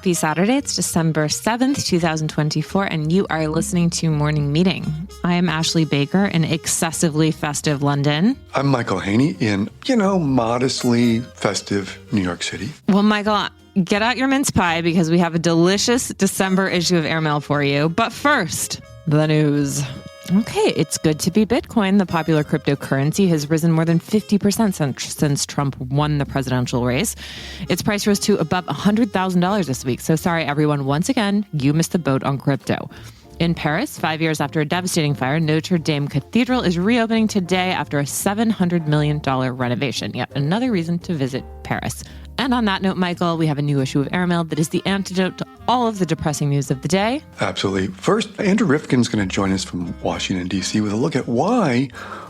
Happy Saturday. It's December 7th, 2024, and you are listening to Morning Meeting. I am Ashley Baker in excessively festive London. I'm Michael Haney in, modestly festive New York City. Well, Michael, get out your mince pie because we have a delicious December issue of Airmail for you. But first, the news. Okay, it's good to be Bitcoin. The popular cryptocurrency has risen more than 50% since Trump won the presidential race. Its price rose to above $100,000 this week. So sorry, everyone. Once again, you missed the boat on crypto. In Paris, 5 years after a devastating fire, Notre Dame Cathedral is reopening today after a $700 million renovation. Yet another reason to visit Paris. And on that note, Michael, we have a new issue of Airmail that is the antidote to all of the depressing news of the day. Absolutely. First, Andrew Rifkin's going to join us from Washington, D.C. with a look at why,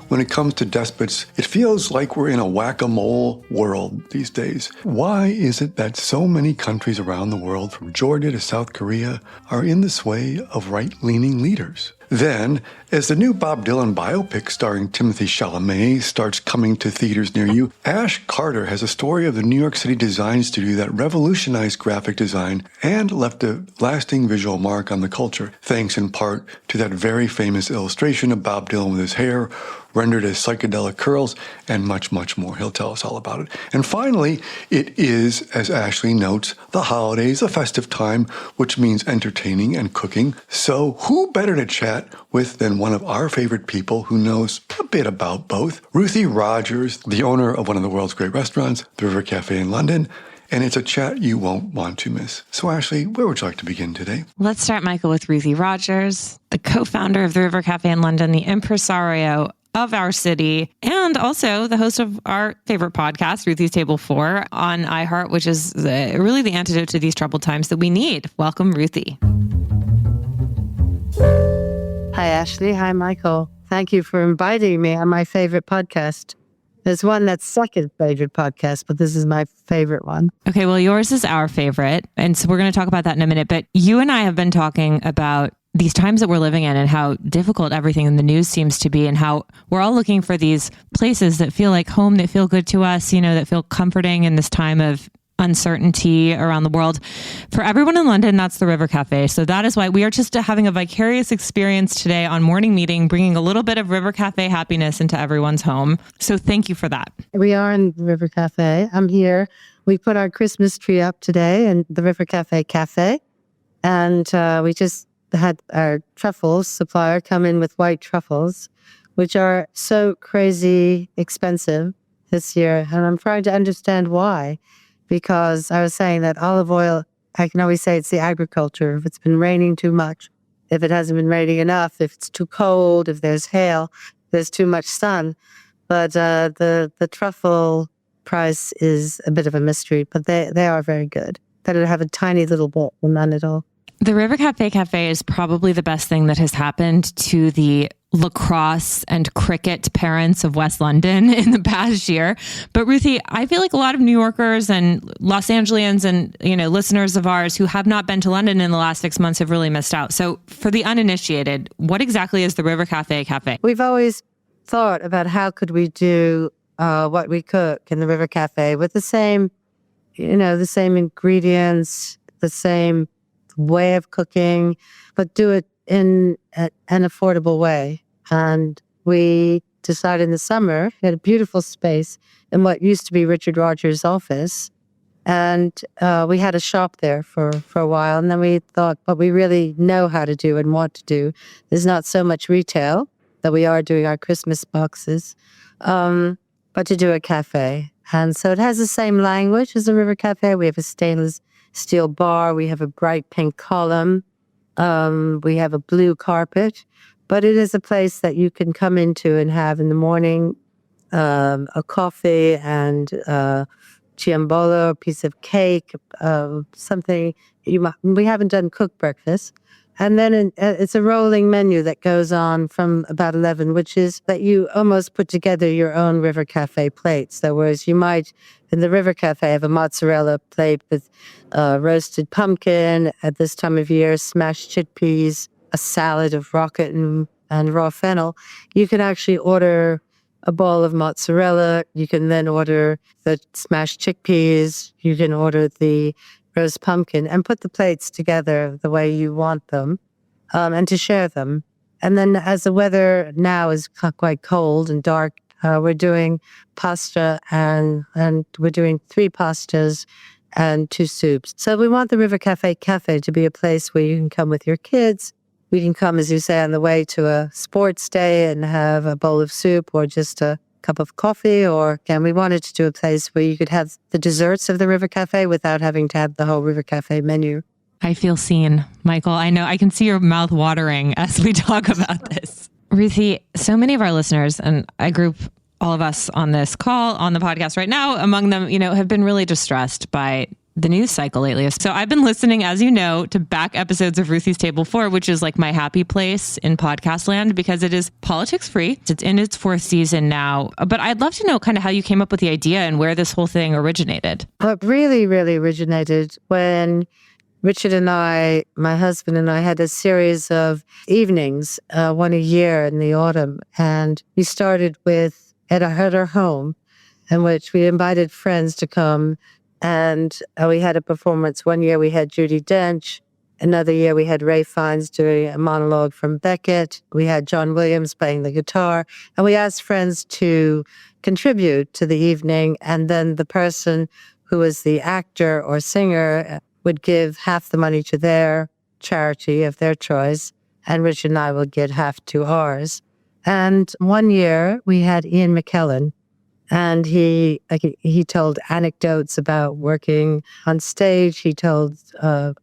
when it comes to despots, it feels like we're in a whack-a-mole world these days. Why is it that so many countries around the world, from Georgia to South Korea, are in the sway of right-leaning leaders? Then, as the new Bob Dylan biopic starring Timothée Chalamet starts coming to theaters near you, Ash Carter has a story of the New York City design studio that revolutionized graphic design and left a lasting visual mark on the culture, thanks in part to that very famous illustration of Bob Dylan with his hair rendered as psychedelic curls, and much, much more. He'll tell us all about it. And finally, it is, as Ashley notes, the holidays, a festive time, which means entertaining and cooking. So who better to chat with than one of our favorite people who knows a bit about both? Ruthie Rogers, the owner of one of the world's great restaurants, the River Cafe in London. And it's a chat you won't want to miss. So Ashley, where would you like to begin today? Let's start, Michael, with Ruthie Rogers, the co-founder of the River Cafe in London, the impresario of our city, and also the host of our favorite podcast, Ruthie's Table 4, on iHeart, which is really the antidote to these troubled times that we need. Welcome, Ruthie. Hi, Ashley. Hi, Michael. Thank you for inviting me on my favorite podcast. There's one that's second favorite podcast, but this is my favorite one. Okay, well, yours is our favorite. And so we're going to talk about that in a minute. But you and I have been talking about these times that we're living in and how difficult everything in the news seems to be, and how we're all looking for these places that feel like home, that feel good to us, that feel comforting in this time of uncertainty around the world. For everyone in London, that's the River Cafe. So that is why we are just having a vicarious experience today on Morning Meeting, bringing a little bit of River Cafe happiness into everyone's home. So thank you for that. We are in the River Cafe. I'm here. We put our Christmas tree up today in the River Cafe. And we just had our truffles supplier come in with white truffles, which are so crazy expensive this year. And I'm trying to understand why. Because I was saying that olive oil, I can always say it's the agriculture. If it's been raining too much, if it hasn't been raining enough, if it's too cold, if there's hail, there's too much sun. But the truffle price is a bit of a mystery, but they are very good. Better have a tiny little bit than none at all. The River Cafe is probably the best thing that has happened to the lacrosse and cricket parents of West London in the past year. But Ruthie, I feel like a lot of New Yorkers and Los Angeles and listeners of ours who have not been to London in the last 6 months have really missed out. So for the uninitiated, what exactly is the River Cafe? We've always thought about how could we do what we cook in the River Cafe with the same ingredients, the same way of cooking, but do it in an affordable way. And we decided in the summer, we had a beautiful space in what used to be Richard Rogers' office. And we had a shop there for a while. And then we thought, what we really know how to do and want to do is not so much retail, that we are doing our Christmas boxes, but to do a cafe. And so it has the same language as the River Cafe. We have a stainless steel bar. We have a bright pink column. We have a blue carpet. But it is a place that you can come into and have in the morning a coffee and ciambolo, a piece of cake, something. We haven't done cooked breakfast. And then it's a rolling menu that goes on from about 11, which is that you almost put together your own River Cafe plates. So whereas you might, in the River Cafe, have a mozzarella plate with roasted pumpkin at this time of year, smashed chickpeas, a salad of rocket and raw fennel, you can actually order a bowl of mozzarella. You can then order the smashed chickpeas. You can order the roast pumpkin, and put the plates together the way you want them, and to share them. And then as the weather now is quite cold and dark, we're doing pasta and we're doing 3 pastas and 2 soups. So we want the River Cafe to be a place where you can come with your kids. We can come, as you say, on the way to a sports day and have a bowl of soup or just a cup of coffee. And we wanted to do a place where you could have the desserts of the River Cafe without having to have the whole River Cafe menu. I feel seen, Michael. I know I can see your mouth watering as we talk about this. Ruthie, so many of our listeners, and I group all of us on this call, on the podcast right now, among them, have been really distressed by the news cycle lately. So I've been listening, as you know, to back episodes of Ruthie's Table 4, which is like my happy place in podcast land because it is politics free. It's in its 4th season now. But I'd love to know kind of how you came up with the idea and where this whole thing originated. What really, really originated when Richard and I, my husband and I, had a series of evenings, one a year in the autumn. And we started with at our home, in which we invited friends to come. And we had a performance. One year we had Judi Dench. Another year we had Ray Fiennes doing a monologue from Beckett. We had John Williams playing the guitar. And we asked friends to contribute to the evening. And then the person who was the actor or singer would give half the money to their charity of their choice. And Richard and I would get half to ours. And one year we had Ian McKellen. And he told anecdotes about working on stage. He sang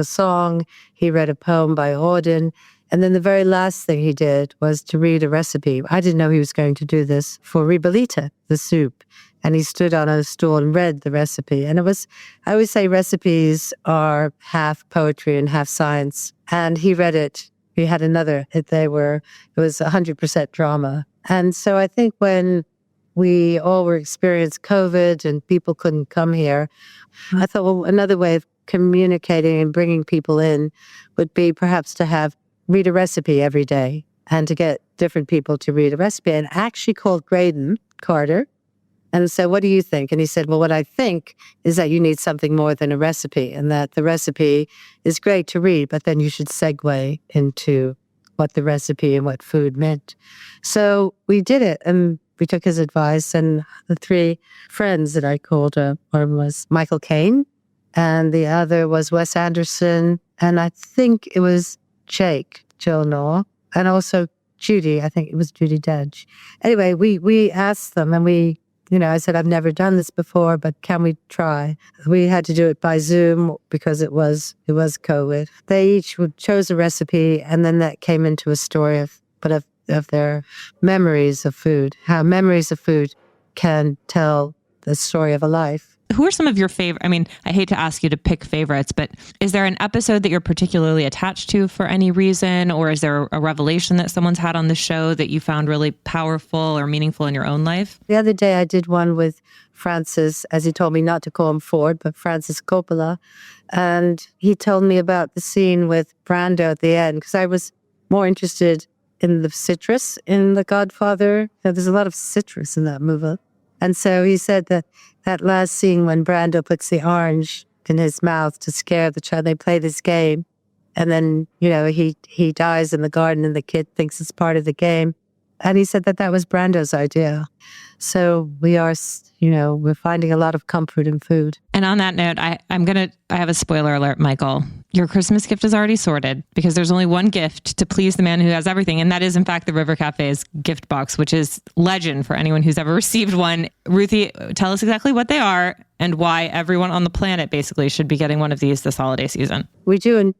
a song. He read a poem by Auden. And then the very last thing he did was to read a recipe. I didn't know he was going to do this for ribollita, the soup. And he stood on a stool and read the recipe. And I always say recipes are half poetry and half science. And he read it. He had another. It was 100% drama. And so I think when we all were experiencing COVID and people couldn't come here, I thought, well, another way of communicating and bringing people in would be perhaps to read a recipe every day and to get different people to read a recipe. And I actually called Graydon Carter and said, what do you think? And he said, well, what I think is that you need something more than a recipe, and that the recipe is great to read, but then you should segue into what the recipe and what food meant. So we did it, and we took his advice, and the 3 friends that I called one was Michael Caine, and the other was Wes Anderson, and I think it was Jake Gyllenhaal, and also Judy. I think it was Judi Dench. Anyway, we asked them, and I said, I've never done this before, but can we try? We had to do it by Zoom because it was COVID. They each chose a recipe, and then that came into a story of their memories of food, how memories of food can tell the story of a life. Who are some of your favorite? I mean, I hate to ask you to pick favorites, but is there an episode that you're particularly attached to for any reason? Or is there a revelation that someone's had on the show that you found really powerful or meaningful in your own life? The other day I did one with Francis, as he told me not to call him Ford, but Francis Coppola. And he told me about the scene with Brando at the end, because I was more interested in the citrus in The Godfather. There's a lot of citrus in that movie. And so he said that last scene when Brando puts the orange in his mouth to scare the child, they play this game. And then, he dies in the garden and the kid thinks it's part of the game. And he said that was Brando's idea. So we're finding a lot of comfort in food. And on that note, I have a spoiler alert, Michael. Your Christmas gift is already sorted because there's only one gift to please the man who has everything. And that is, in fact, the River Cafe's gift box, which is legend for anyone who's ever received one. Ruthie, tell us exactly what they are and why everyone on the planet basically should be getting one of these this holiday season. We do in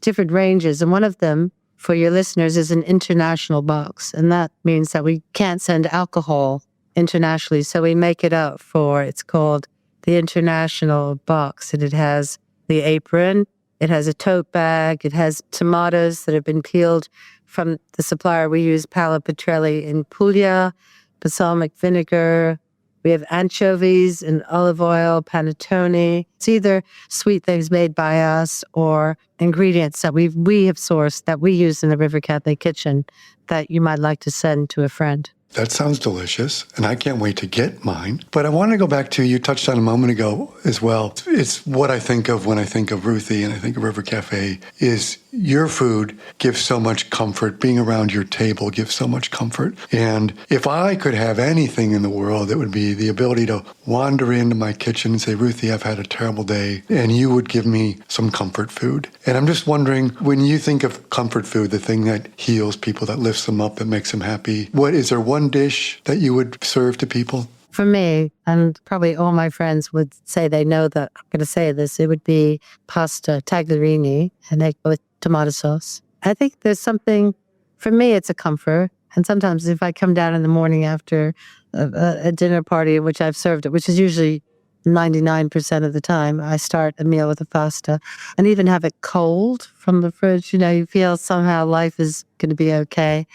different ranges. And one of them, for your listeners, is an international box. And that means that we can't send alcohol internationally. So we make it up it's called the International Box. And it has the apron, it has a tote bag, it has tomatoes that have been peeled from the supplier. We use Paolo Petrelli in Puglia, balsamic vinegar. We have anchovies and olive oil, panettone. It's either sweet things made by us or ingredients that we have sourced that we use in the River Cafe kitchen that you might like to send to a friend. That sounds delicious, and I can't wait to get mine. But I want to go back to, you touched on a moment ago as well. It's what I think of when I think of Ruthie and I think of River Cafe is your food gives so much comfort. Being around your table gives so much comfort. And if I could have anything in the world, it would be the ability to wander into my kitchen and say, Ruthie, I've had a terrible day, and you would give me some comfort food. And I'm just wondering, when you think of comfort food, the thing that heals people, that lifts them up, that makes them happy, what is there one dish that you would serve to people? For me, and probably all my friends would say they know that I'm going to say this, it would be pasta tagliarini and egg with tomato sauce. I think there's something, for me, it's a comfort. And sometimes if I come down in the morning after a dinner party in which I've served it, which is usually 99% of the time, I start a meal with a pasta and even have it cold from the fridge. You feel somehow life is going to be okay.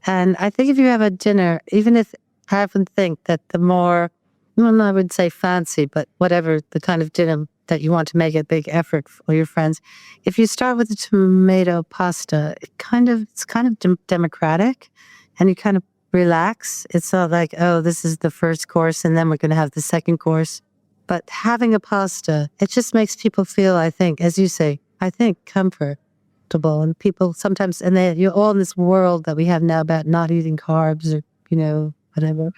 And I think if you have a dinner, even if I often think that the more, well, I would say fancy, but whatever the kind of dinner that you want to make a big effort for your friends, if you start with the tomato pasta, it's kind of democratic, and you kind of relax. It's not like, oh, this is the first course, and then we're going to have the second course. But having a pasta, it just makes people feel, I think, as you say, comfortable. And people sometimes, and you're all in this world that we have now about not eating carbs or, whatever,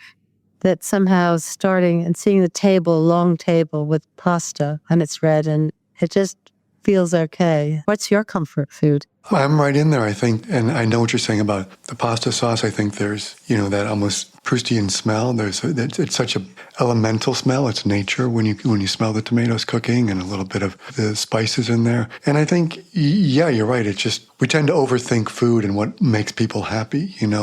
that somehow starting and seeing the table, long table with pasta and it's red and it just feels okay. What's your comfort food? I'm right in there, I think, and I know what you're saying about the pasta sauce. I think there's, that almost Proustian smell. It's such a elemental smell. It's nature when you smell the tomatoes cooking and a little bit of the spices in there. And I think, yeah, you're right. It's just, we tend to overthink food and what makes people happy, and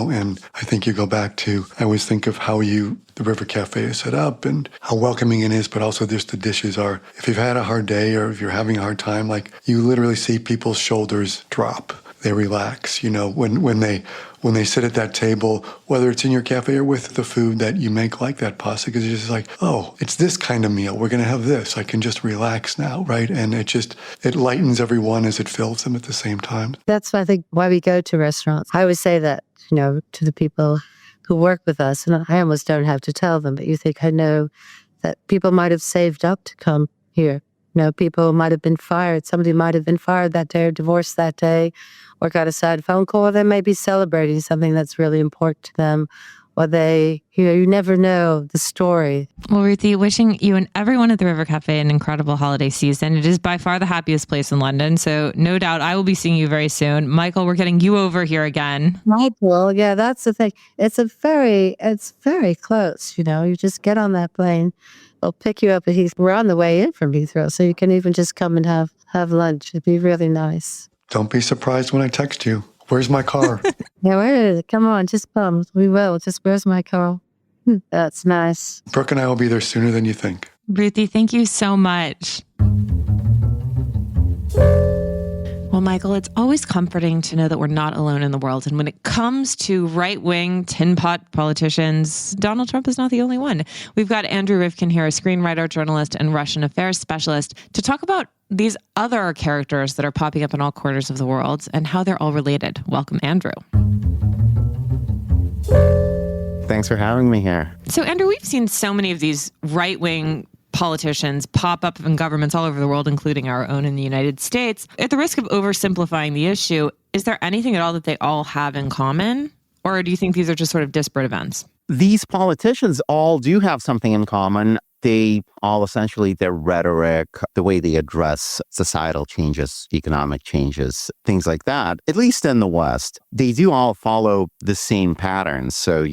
I think you go back to, I always think of how the River Cafe is set up and how welcoming it is, but also just the dishes are, if you've had a hard day or if you're having a hard time, like you literally see people's shoulders drop. They relax, when they sit at that table, whether it's in your cafe or with the food that you make like that pasta, because it's just like, oh, it's this kind of meal. We're going to have this. I can just relax now, right? And it lightens everyone as it fills them at the same time. That's, I think, why we go to restaurants. I always say that, to the people who work with us, and I almost don't have to tell them, but you think, I know that people might have saved up to come here. People might have been fired. Somebody might have been fired that day or divorced that day or got a sad phone call. Or they may be celebrating something that's really important to them. Or they, you never know the story. Well, Ruthie, wishing you and everyone at the River Cafe an incredible holiday season. It is by far the happiest place in London. So no doubt I will be seeing you very soon. Michael, we're getting you over here again. Michael, yeah, that's the thing. It's very close. You just get on that plane. They'll pick you up at Heathrow. We're on the way in from Heathrow, so you can even just come and have lunch. It'd be really nice. Don't be surprised when I text you. Where's my car? Yeah, where is it? Come on, just come. We will. Just, where's my car? That's nice. Brooke and I will be there sooner than you think. Ruthie, thank you so much. Well, Michael, it's always comforting to know that we're not alone in the world. And when it comes to right-wing tin pot politicians, Donald Trump is not the only one. We've got Andrew Rivkin here, a screenwriter, journalist, and Russian affairs specialist, to talk about these other characters that are popping up in all corners of the world and how they're all related. Welcome, Andrew. Thanks for having me here. So, Andrew, we've seen so many of these right-wing politicians pop up in governments all over the world, including our own in the United States. At the risk of oversimplifying the issue, is there anything at all that they all have in common? Or do you think these are just sort of disparate events? These politicians all do have something in common. They all essentially, their rhetoric, the way they address societal changes, economic changes, things like that, at least in the West, they do all follow the same patterns. So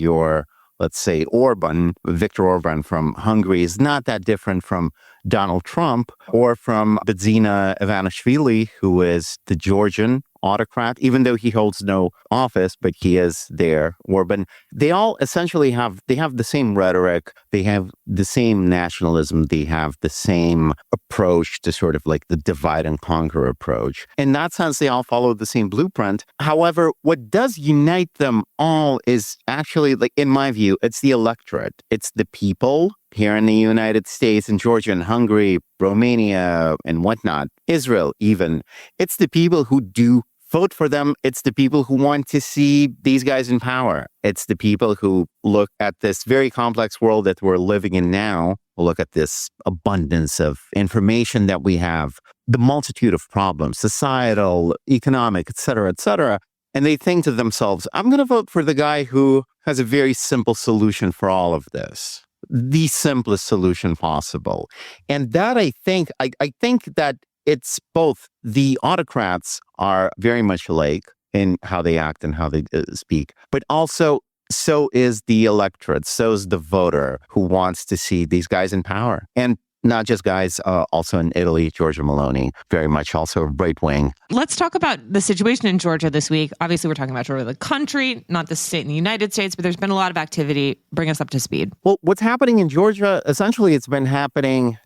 let's say Viktor Orban from Hungary is not that different from Donald Trump or from Bidzina Ivanishvili, who is the Georgian autocrat, even though he holds no office, but he is there. Orban, they all essentially have the same rhetoric, they have the same nationalism, they have the same approach to sort of like the divide and conquer approach. In that sense, they all follow the same blueprint. However, what does unite them all is actually, like, in my view, it's the electorate. It's the people here in the United States, in Georgia and Hungary, Romania and whatnot, Israel even. It's the people who do vote for them. It's the people who want to see these guys in power. It's the people who look at this very complex world that we're living in now, look at this abundance of information that we have, the multitude of problems, societal, economic, et cetera, and they think to themselves, I'm going to vote for the guy who has a very simple solution for all of this, the simplest solution possible. And that I think that it's both the autocrats are very much alike in how they act and how they speak, but also so is the electorate, so is the voter who wants to see these guys in power. And not just guys, also in Italy, Giorgia Meloni, very much also right wing. Let's talk about the situation in Georgia this week. Obviously, we're talking about Georgia, the country, not the state in the United States, but there's been a lot of activity. Bring us up to speed. Well, what's happening in Georgia, essentially, it's been happening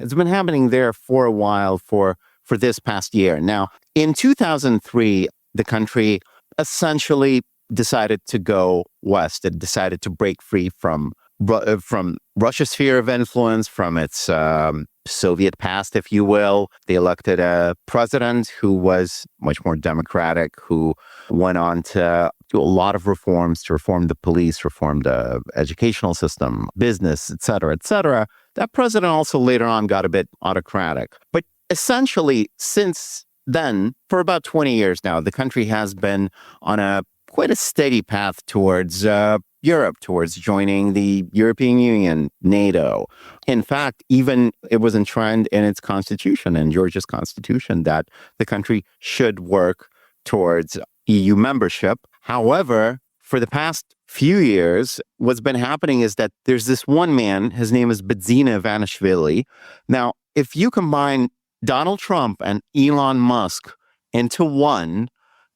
there for a while, for this past year. Now, in 2003, the country essentially decided to go west. It decided to break free from Russia's sphere of influence, from its Soviet past, if you will. They elected a president who was much more democratic, who went on to do a lot of reforms, to reform the police, reform the educational system, business, et cetera, et cetera. That president also later on got a bit autocratic. But essentially, since then, for about 20 years now, the country has been on quite a steady path towards Europe, towards joining the European Union, NATO. In fact, even it was enshrined in its constitution, in Georgia's constitution, that the country should work towards EU membership. However, for the past few years, what's been happening is that there's this one man, his name is Bidzina Ivanishvili. Now, if you combine Donald Trump and Elon Musk into one,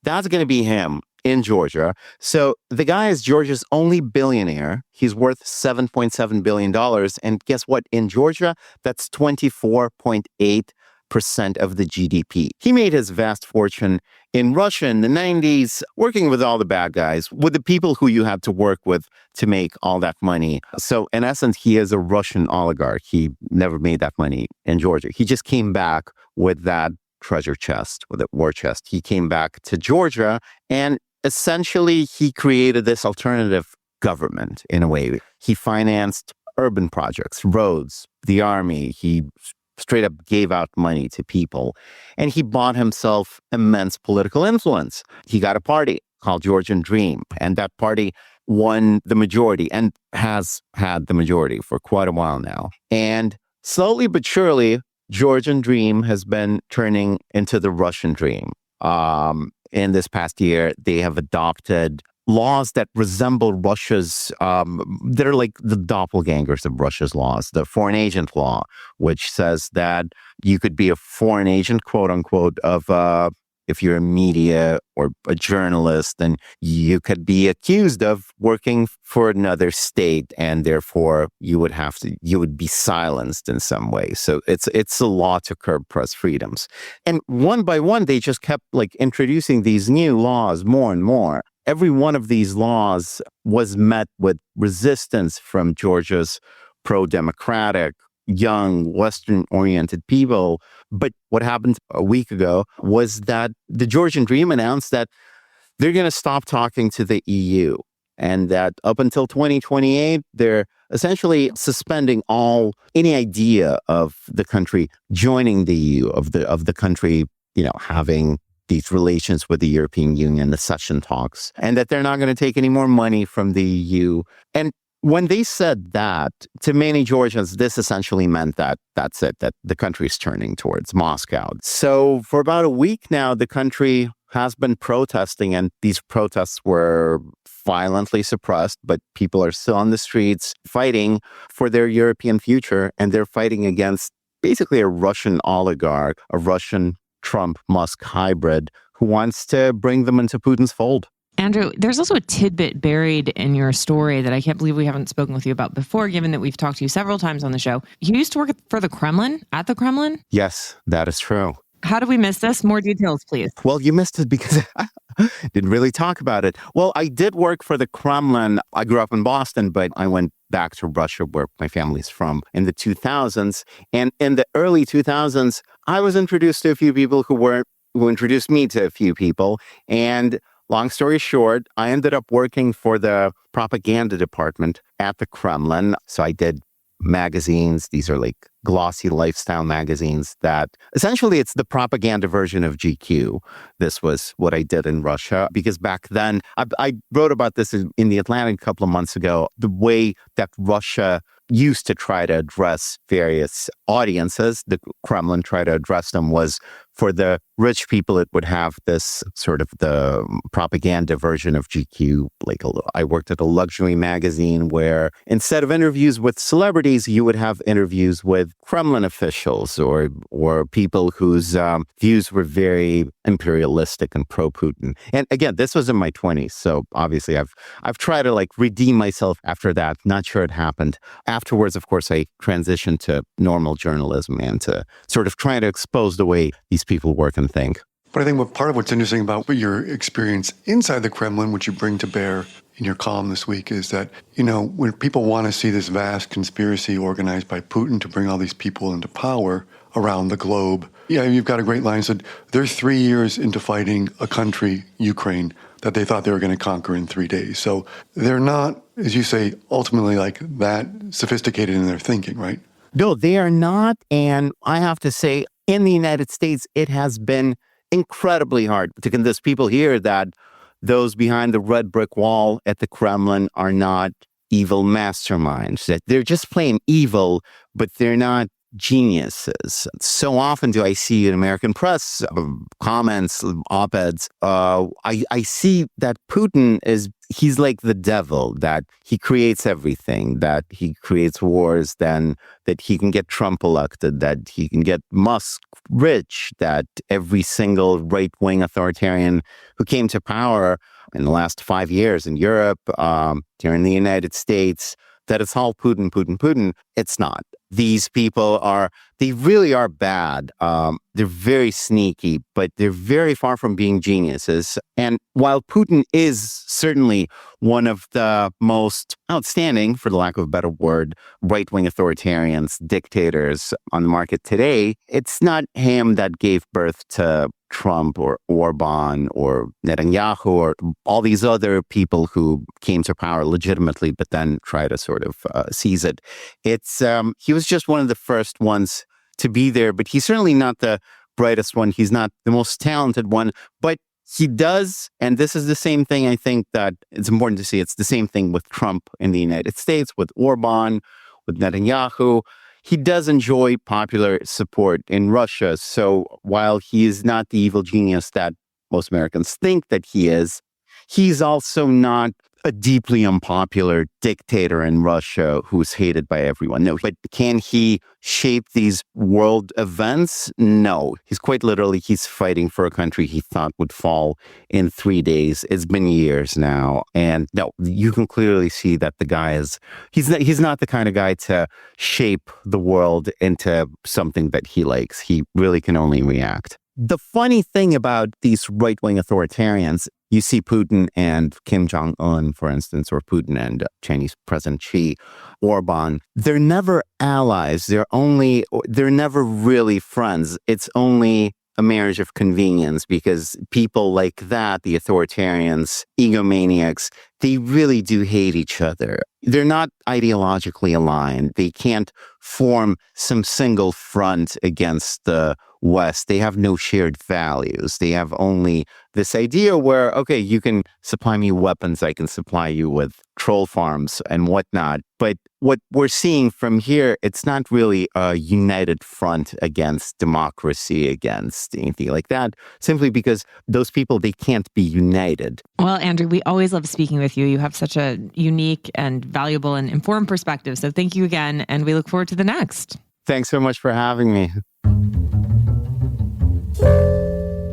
that's going to be him in Georgia. So the guy is Georgia's only billionaire. He's worth $7.7 billion. And guess what? In Georgia, that's 24.8% of the GDP. He made his vast fortune in Russia in the 90s, working with all the bad guys, with the people who you had to work with to make all that money. So in essence, he is a Russian oligarch. He never made that money in Georgia. He just came back with that treasure chest, with a war chest. He came back to Georgia, and essentially he created this alternative government in a way. He financed urban projects, roads, the army. He straight up gave out money to people, and he bought himself immense political influence. He got a party called Georgian Dream, and that party won the majority and has had the majority for quite a while now. And slowly but surely, Georgian Dream has been turning into the Russian Dream. In this past year, they have adopted laws that resemble Russia's, they're like the doppelgangers of Russia's laws. The foreign agent law, which says that you could be a foreign agent, quote unquote, of if you're a media or a journalist, then you could be accused of working for another state, and therefore you would be silenced in some way. So it's a law to curb press freedoms. And one by one, they just kept like introducing these new laws more and more. Every one of these laws was met with resistance from Georgia's pro-democratic, young, Western-oriented people. But what happened a week ago was that the Georgian Dream announced that they're going to stop talking to the EU, and that up until 2028, they're essentially suspending any idea of the country joining the EU, of the country, having these relations with the European Union, the accession talks, and that they're not going to take any more money from the EU. And when they said that, to many Georgians, this essentially meant that that's it, that the country is turning towards Moscow. So for about a week now, the country has been protesting, and these protests were violently suppressed, but people are still on the streets fighting for their European future, and they're fighting against basically a Russian oligarch, a Russian Trump-Musk hybrid who wants to bring them into Putin's fold. Andrew, there's also a tidbit buried in your story that I can't believe we haven't spoken with you about before, given that we've talked to you several times on the show. You used to work for the Kremlin, at the Kremlin? Yes, that is true. How did we miss this? More details, please. Well, you missed it because I didn't really talk about it. Well, I did work for the Kremlin. I grew up in Boston, but I went back to Russia, where my family's from, in the 2000s. And in the early 2000s, I was introduced to a few people who were who introduced me to a few people. And long story short, I ended up working for the propaganda department at the Kremlin. So I did magazines. These are like glossy lifestyle magazines that essentially it's the propaganda version of GQ. This was what I did in Russia because back then, I wrote about this in The Atlantic a couple of months ago, the way that Russia used to try to address various audiences, the Kremlin tried to address them, was for the rich people, it would have this sort of the propaganda version of GQ. Like I worked at a luxury magazine where instead of interviews with celebrities, you would have interviews with Kremlin officials or people whose views were very imperialistic and pro-Putin. And again, this was in my 20s, so obviously I've tried to like redeem myself after that. Not sure it happened. Afterwards, of course, I transitioned to normal journalism and to sort of trying to expose the way these people work and think. But I think part of what's interesting about your experience inside the Kremlin, which you bring to bear in your column this week, is that, when people want to see this vast conspiracy organized by Putin to bring all these people into power around the globe, you've got a great line. Said they're 3 years into fighting a country, Ukraine, that they thought they were going to conquer in 3 days. So they're not, as you say, ultimately like that sophisticated in their thinking, right? No, they are not. And I have to say, in the United States, it has been incredibly hard to convince people here that those behind the red brick wall at the Kremlin are not evil masterminds, that they're just plain evil, but they're not geniuses. So often do I see in American press comments, op-eds, I see that Putin he's like the devil, that he creates everything, that he creates wars, then that he can get Trump elected, that he can get Musk rich, that every single right-wing authoritarian who came to power in the last 5 years in Europe, here in the United States, that it's all Putin, Putin, Putin. It's not. These people they really are bad. They're very sneaky, but they're very far from being geniuses. And while Putin is certainly one of the most outstanding, for the lack of a better word, right-wing authoritarians, dictators on the market today, it's not him that gave birth to Trump or Orban or Netanyahu or all these other people who came to power legitimately, but then try to sort of seize it. He was just one of the first ones to be there, but he's certainly not the brightest one. He's not the most talented one, but he does, and this is the same thing I think that it's important to see. It's the same thing with Trump in the United States, with Orban, with Netanyahu. He does enjoy popular support in Russia. So while he is not the evil genius that most Americans think that he is, he's also not a deeply unpopular dictator in Russia who's hated by everyone. No, but can he shape these world events? No. He's quite literally, he's fighting for a country he thought would fall in 3 days. It's been years now. And no, you can clearly see that the guy he's not the kind of guy to shape the world into something that he likes. He really can only react. The funny thing about these right-wing authoritarians, you see Putin and Kim Jong-un, for instance, or Putin and Chinese President Xi, Orban, they're never allies. They're never really friends. It's only a marriage of convenience because people like that, the authoritarians, egomaniacs, they really do hate each other. They're not ideologically aligned. They can't form some single front against the West. They have no shared values. They have only this idea where, okay, you can supply me weapons, I can supply you with troll farms and whatnot. But what we're seeing from here, it's not really a united front against democracy, against anything like that, simply because those people, they can't be united. Well, Andrew, we always love speaking with you. You have such a unique and valuable and informed perspective. So thank you again, and we look forward to the next. Thanks so much for having me.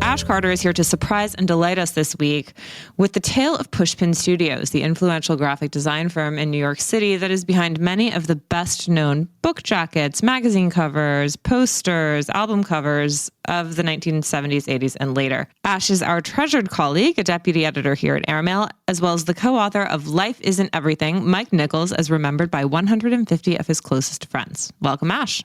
Ash Carter is here to surprise and delight us this week with the tale of Pushpin Studios, the influential graphic design firm in New York City that is behind many of the best-known book jackets, magazine covers, posters, album covers of the 1970s, 80s, and later. Ash is our treasured colleague, a deputy editor here at Airmail, as well as the co-author of Life Isn't Everything, Mike Nichols, as remembered by 150 of his closest friends. Welcome, Ash.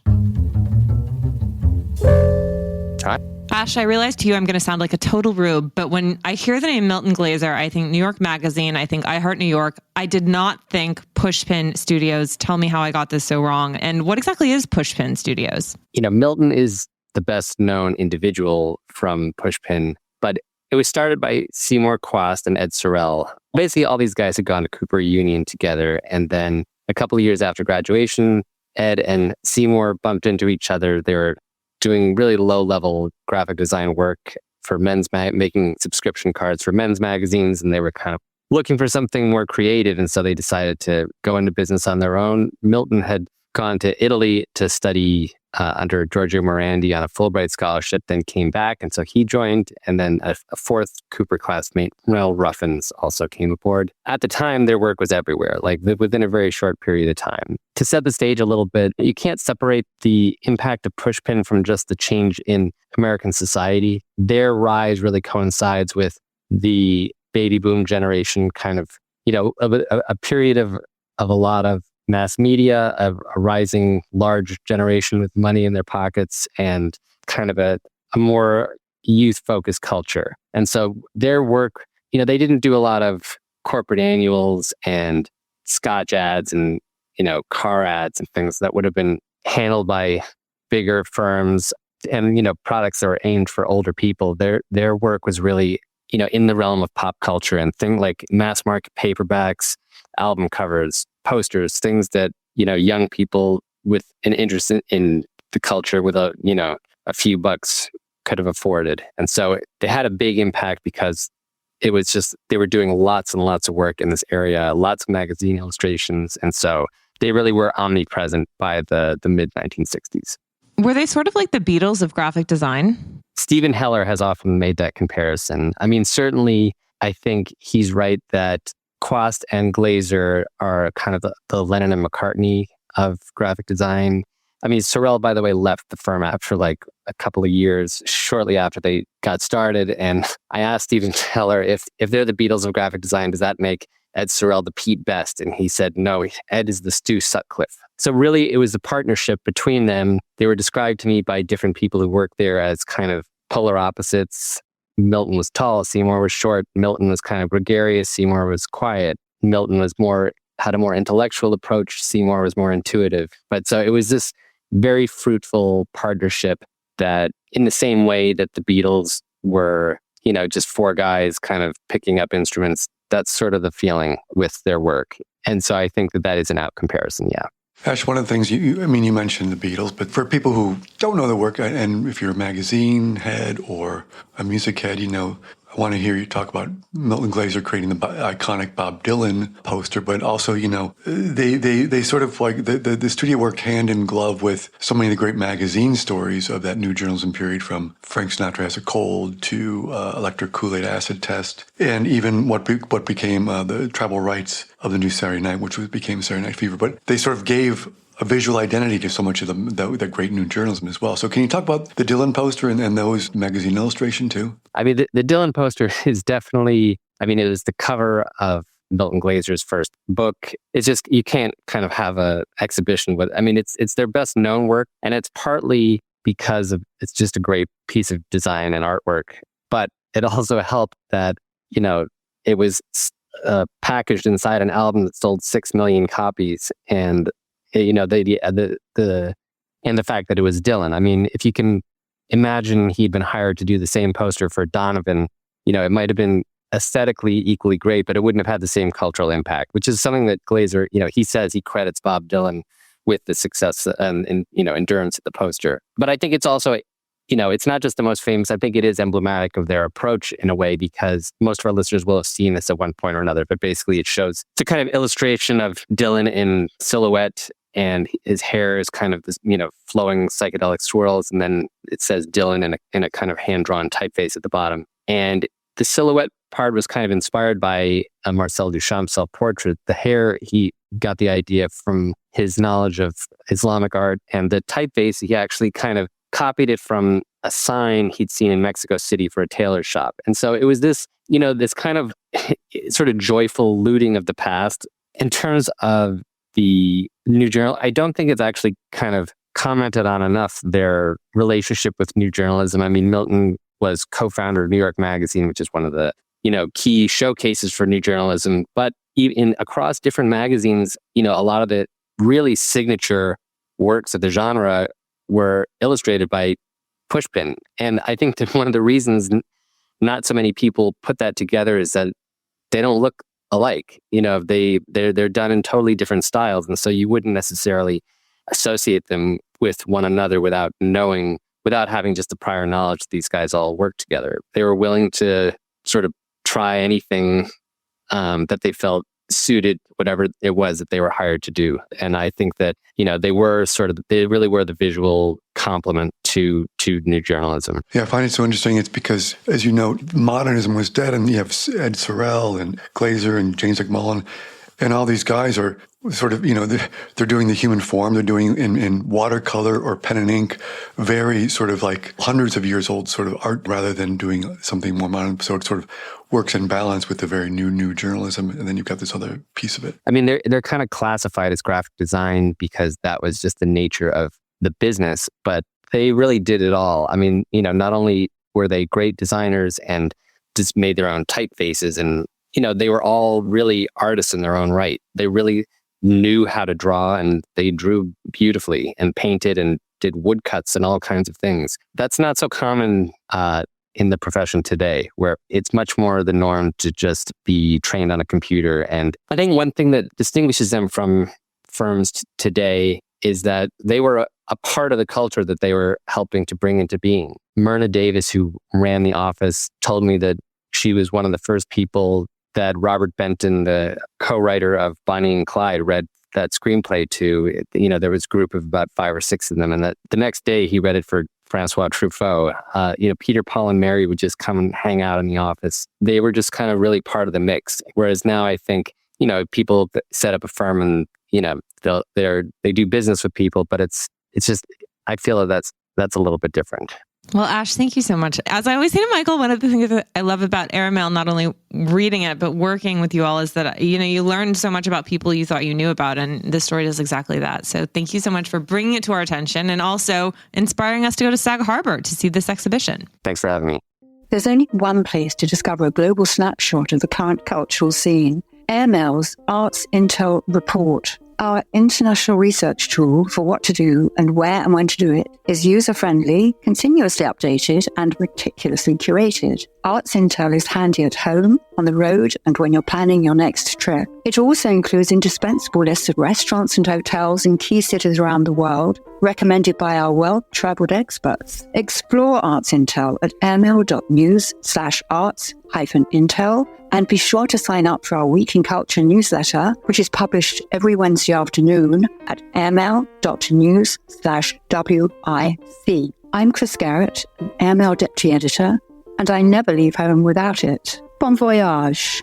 Hi. Ash, I realize to you I'm going to sound like a total rube, but when I hear the name Milton Glaser, I think New York Magazine, I think I Heart New York. I did not think Pushpin Studios. Tell me how I got this so wrong. And what exactly is Pushpin Studios? Milton is the best known individual from Pushpin, but it was started by Seymour Quast and Ed Sorel. Basically, all these guys had gone to Cooper Union together. And then a couple of years after graduation, Ed and Seymour bumped into each other. They were doing really low-level graphic design work for making subscription cards for men's magazines, and they were kind of looking for something more creative, and so they decided to go into business on their own. Milton had gone to Italy to study under Giorgio Morandi on a Fulbright scholarship, then came back, and so he joined, and then a fourth Cooper classmate, Mel Ruffins, also came aboard. At the time, their work was everywhere, like within a very short period of time. To set the stage a little bit, you can't separate the impact of Pushpin from just the change in American society. Their rise really coincides with the baby boom generation, kind of, a period of a lot of mass media, a rising large generation with money in their pockets, and kind of a more youth-focused culture. And so their work, they didn't do a lot of corporate annuals and Scotch ads and, car ads and things that would have been handled by bigger firms and, products that were aimed for older people. Their work was really, in the realm of pop culture and things like mass market paperbacks, album covers, posters, things that, young people with an interest in the culture with a few bucks could have afforded. And so they had a big impact because it was just, they were doing lots and lots of work in this area, lots of magazine illustrations. And so they really were omnipresent by the mid 1960s. Were they sort of like the Beatles of graphic design? Stephen Heller has often made that comparison. I mean, certainly, I think he's right that Quast and Glaser are kind of the Lennon and McCartney of graphic design. I mean, Sorel, by the way, left the firm after like a couple of years, shortly after they got started. And I asked Stephen Heller if they're the Beatles of graphic design, does that make Ed Sorel the Pete Best? And he said, no, Ed is the Stu Sutcliffe. So really, it was a partnership between them. They were described to me by different people who worked there as kind of polar opposites. Milton was tall, Seymour was short. Milton was kind of gregarious, Seymour was quiet. Milton had a more intellectual approach, Seymour was more intuitive. But so it was this very fruitful partnership that, in the same way that the Beatles were, just four guys kind of picking up instruments, that's sort of the feeling with their work. And so I think that is an apt comparison, yeah. Ash, one of the things you mentioned the Beatles, but for people who don't know the work, and if you're a magazine head or a music head, I want to hear you talk about Milton Glaser creating the iconic Bob Dylan poster, but also, they sort of like the studio worked hand in glove with so many of the great magazine stories of that new journalism period, from Frank Sinatra Has a Cold to Electric Kool-Aid Acid Test, and even what became the travel rights of the new Saturday Night, which became Saturday Night Fever. But they sort of gave a visual identity to so much of the great new journalism as well. So can you talk about the Dylan poster and those magazine illustration too? I mean, the Dylan poster is definitely, it was the cover of Milton Glaser's first book. It's just, you can't kind of have a exhibition with, it's their best known work, and it's partly because it's just a great piece of design and artwork. But it also helped that, it was packaged inside an album that sold 6 million copies, and the fact that it was Dylan. If you can imagine he'd been hired to do the same poster for Donovan, it might have been aesthetically equally great, but it wouldn't have had the same cultural impact, which is something that Glaser, he says he credits Bob Dylan with the success and endurance of the poster. But I think it's also, it's not just the most famous. I think it is emblematic of their approach in a way, because most of our listeners will have seen this at one point or another, but basically it's a kind of illustration of Dylan in silhouette, and his hair is kind of this, flowing psychedelic swirls. And then it says Dylan in a kind of hand-drawn typeface at the bottom. And the silhouette part was kind of inspired by a Marcel Duchamp self-portrait. The hair, he got the idea from his knowledge of Islamic art. And the typeface, he actually kind of copied it from a sign he'd seen in Mexico City for a tailor shop. And so it was this, this kind of sort of joyful looting of the past. In terms of the new journal, I don't think it's actually kind of commented on enough their relationship with new journalism. I mean, Milton was co-founder of New York Magazine, which is one of the, key showcases for new journalism. But even across different magazines, a lot of the really signature works of the genre were illustrated by Pushpin. And I think that one of the reasons not so many people put that together is that they don't look alike. They're done in totally different styles. And so you wouldn't necessarily associate them with one another without having just the prior knowledge that these guys all work together. They were willing to sort of try anything that they felt suited whatever it was that they were hired to do. And I think that, they really were the visual complement to new journalism. Yeah, I find it so interesting. It's because, as you know, modernism was dead, and you have Ed Sorel and Glazer and James McMullen, and all these guys are sort of, they're doing the human form. They're doing in watercolor or pen and ink, very sort of like hundreds of years old sort of art, rather than doing something more modern. So it sort of works in balance with the very new journalism. And then you've got this other piece of it. I mean, they're kind of classified as graphic design because that was just the nature of the business, but they really did it all. I mean, not only were they great designers and just made their own typefaces, and they were all really artists in their own right. They really knew how to draw, and they drew beautifully and painted and did woodcuts and all kinds of things. That's not so common in the profession today, where it's much more the norm to just be trained on a computer. And I think one thing that distinguishes them from firms today is that they were a part of the culture that they were helping to bring into being. Myrna Davis, who ran the office, told me that she was one of the first people that Robert Benton, the co-writer of Bonnie and Clyde, read that screenplay to. There was a group of about 5 or 6 of them, and that the next day he read it for Francois Truffaut. Peter, Paul, and Mary would just come and hang out in the office. They were just kind of really part of the mix. Whereas now I think, people set up a firm and, they do business with people, but it's just, I feel that's a little bit different. Well, Ash, thank you so much. As I always say to Michael, one of the things that I love about Airmail, not only reading it, but working with you all, is that, you learned so much about people you thought you knew about, and this story does exactly that. So thank you so much for bringing it to our attention and also inspiring us to go to Sag Harbor to see this exhibition. Thanks for having me. There's only one place to discover a global snapshot of the current cultural scene. Airmail's Arts Intel Report, our international research tool for what to do and where and when to do it, is user-friendly, continuously updated, and meticulously curated. Arts Intel is handy at home, on the road, and when you're planning your next trip. It also includes indispensable lists of restaurants and hotels in key cities around the world, recommended by our well-traveled experts. Explore Arts Intel at airmail.news/arts-intel, and be sure to sign up for our Week in Culture newsletter, which is published every Wednesday afternoon at airmail.news/WIC. I'm Chris Garrett, an Airmail Deputy Editor, and I never leave home without it. Bon voyage.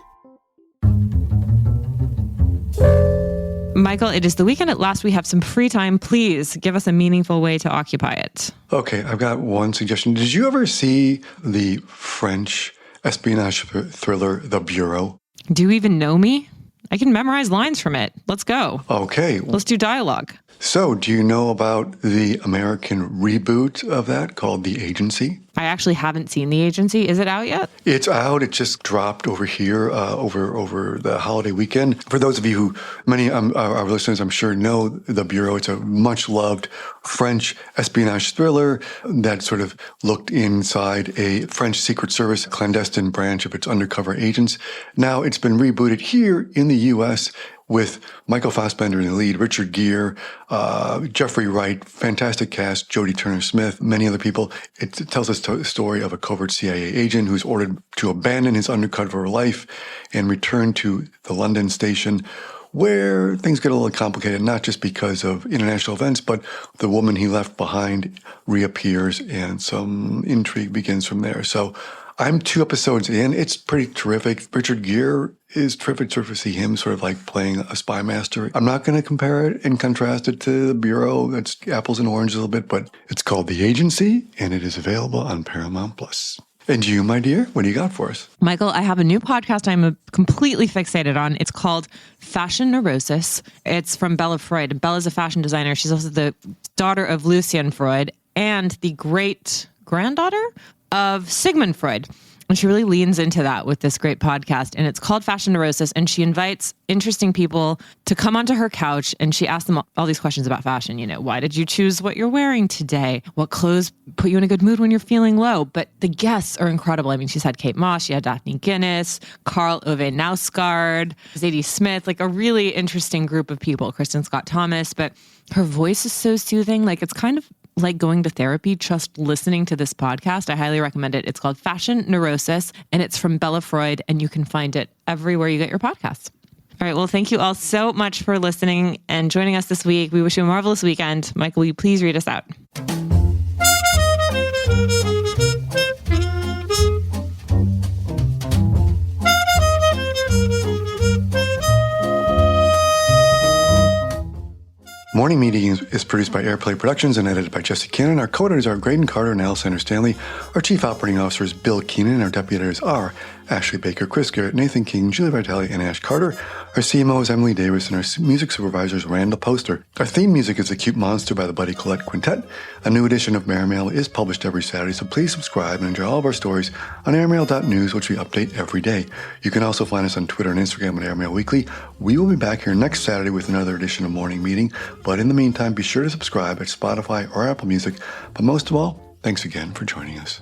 Michael, it is the weekend at last. We have some free time. Please give us a meaningful way to occupy it. Okay, I've got one suggestion. Did you ever see the French espionage thriller, The Bureau? Do you even know me? I can memorize lines from it. Let's go. Okay. Let's do dialogue. So, do you know about the American reboot of that called The Agency? I actually haven't seen The Agency. Is it out yet? It's out. It just dropped over here over the holiday weekend. For those of you who, many our listeners, I'm sure, know The Bureau, it's a much-loved French espionage thriller that sort of looked inside a French Secret Service clandestine branch of its undercover agents. Now it's been rebooted here in the U.S., with Michael Fassbender in the lead, Richard Gere, Jeffrey Wright, fantastic cast, Jodie Turner-Smith, many other people. It tells us a story of a covert CIA agent who's ordered to abandon his undercover life and return to the London station, where things get a little complicated, not just because of international events, but the woman he left behind reappears and some intrigue begins from there. So I'm 2 episodes in. It's pretty terrific. Richard Gere is terrific to see him sort of like playing a spy master. I'm not going to compare it and contrast it to The Bureau. That's apples and oranges a little bit, but it's called The Agency, and it is available on Paramount+. And you, my dear, what do you got for us? Michael, I have a new podcast I'm completely fixated on. It's called Fashion Neurosis. It's from Bella Freud. Bella's a fashion designer. She's also the daughter of Lucian Freud and the great granddaughter of Sigmund Freud. And she really leans into that with this great podcast. And it's called Fashion Neurosis. And she invites interesting people to come onto her couch. And she asks them all these questions about fashion. You know, why did you choose what you're wearing today? What clothes put you in a good mood when you're feeling low? But the guests are incredible. I mean, she's had Kate Moss, she had Daphne Guinness, Carl Ove Nausgaard, Zadie Smith, like a really interesting group of people, Kristen Scott Thomas. But her voice is so soothing. Like it's kind of like going to therapy, just listening to this podcast. I highly recommend it. It's called Fashion Neurosis, and it's from Bella Freud, and you can find it everywhere you get your podcasts. All right. Well, thank you all so much for listening and joining us this week. We wish you a marvelous weekend. Michael, will you please read us out? Morning Meeting is produced by Airplay Productions and edited by Jesse Cannon. Our co-editors are Graydon Carter and Alexander Stanley. Our chief operating officer is Bill Keenan. Our deputy editors are Ashley Baker, Chris Garrett, Nathan King, Julie Vitale, and Ash Carter. Our CMO is Emily Davis, and our music supervisor is Randall Poster. Our theme music is The Cute Monster by the Buddy Collette Quintet. A new edition of Airmail is published every Saturday, so please subscribe and enjoy all of our stories on airmail.news, which we update every day. You can also find us on Twitter and Instagram at Airmail Weekly. We will be back here next Saturday with another edition of Morning Meeting, but in the meantime, be sure to subscribe at Spotify or Apple Music. But most of all, thanks again for joining us.